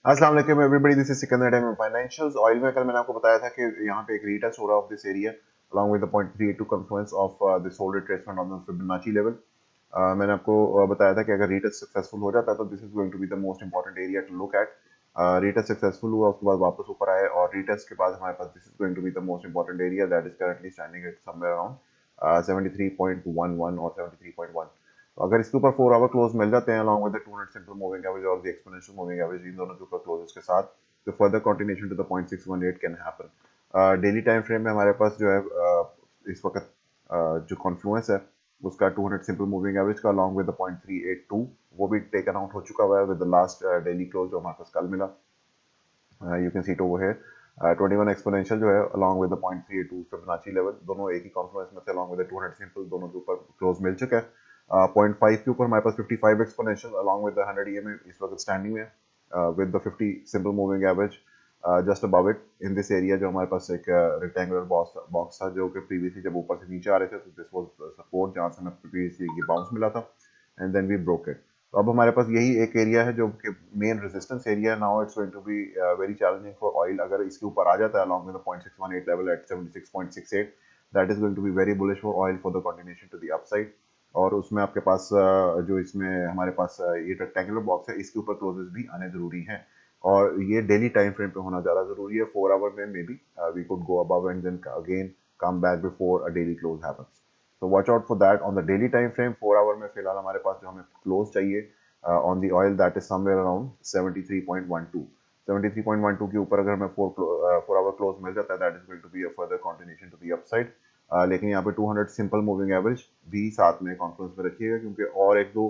अस्सलाम वालेकुम everybody, this is Sikandar time financials. Oil में कल मैंने आपको बताया था कि यहाँ पे एक रीटेस्ट हो रहा है of this area along with the 0.382 confluence of this whole retracement on the Fibonacci level। मैंने आपको बताया था कि अगर रीटेस्ट सक्सेसफुल हो जाता है तो this is going to be the most important area to look at. Retest successful हुआ, उसके बाद वापस ऊपर आए और रीटेस्ट के बाद हमारे पास this is going to be the most important area that is currently standing at somewhere around 73.11 और 73.1। अगर इसके ऊपर 4 आवर क्लोज मिल जाते हैं along with the 200 simple moving average और the exponential moving average, इन दोनों के ऊपर क्लोजेस के साथ, तो further continuation to the 0.618 can happen. Daily time frame में हमारे पास जो है इस वक्त जो कॉन्फ्लुएंस है उसका 200 सिंपल मूविंग एवरेज का along with the 0.382 वो भी टेकन आउट हो चुका हुआ है with the last daily close जो हमारे पास कल मिला। You can see it over here. 21 exponential जो है along with the 0.382 Fibonacci level, दोनों एक ही कॉन्फ्लुएंस में थे along with the 200 सिंपल, दोनों के ऊपर क्लोज मिल चुका है। 0.5 के ऊपर हमारे पास 55 exponential along with the 100 EMA इस वक्त स्टैंडिंग है with the 50 simple moving average just above it in this area. जो हमारे पास एक रेक्टेंगुलर बॉक्स था जो कि प्रीवियसली जब ऊपर से नीचे आ रहे थे तो दिस वाज सपोर्ट जहां से हमें प्रीवियसली ये बाउंस मिला था and then we broke it. तो अब हमारे पास यही एक एरिया है जो कि मेन रेजिस्टेंस एरिया है। Now it's going to be very challenging for oil. अगर इसके ऊपर आ जाता है along with the 0.618 level at 76.68, that is going to be very bullish for oil for the continuation to the upside। और उसमें आपके पास जो इसमें हमारे पास ये रेक्टेंगुलर बॉक्स है इसके ऊपर क्लोजेस भी आने जरूरी हैं और ये डेली टाइम फ्रेम पे होना ज़्यादा जरूरी है। 4 आवर में may be we could go above and then again come back before a daily close happens. तो watch out for that on the daily time frame. 4 hour में फिलहाल हमारे पास जो हमें क्लोज चाहिए on the oil that is somewhere around 73.12। 73.12 के ऊपर अगर हमें 4 आवर क्लोज मिल जाता है that is going to be a further continuation to the upside. लेकिन यहाँ पे 200 सिंपल मूविंग एवरेज भी साथ में कॉन्फ्रेंस में रखिएगा क्योंकि और एक दो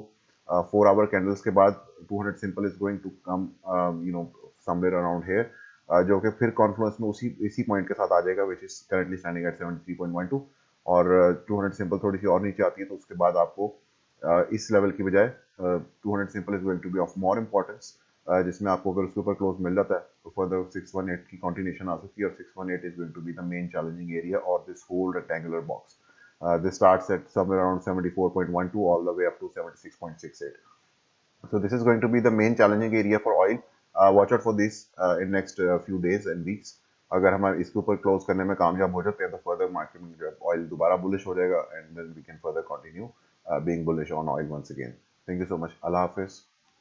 4 आवर कैंडल्स के बाद 200 simple is going to come you know somewhere around here, जो कि फिर कॉन्फ्लुएंस में उसी इसी पॉइंट के साथ आ जाएगा which is currently standing eight 73.12। और 200 सिंपल थोड़ी सी और नीचे आती है तो उसके बाद आपको इस लेवल की बजाय 200 simple is going to be of more importance, जिसमें आपको अगर उसके ऊपर क्लोज मिल जाता है तो फर्दर 618 की कंटिन्यूएशन आ सकती है और 618 is going to be the main challenging area और this whole rectangular box. This starts at somewhere around 74.12 all the way up to 76.68. So this is going to be the main challenging area for oil. Watch out for this in next few days and weeks. अगर हम इसके ऊपर close करने में कामयाब हो जाते हैं तो फर्दर मार्केट में जो ऑयल दोबारा बुलिश हो जाएगा and then we can further continue being bullish on oil once again. Thank you so much. अल्लाह हाफिज।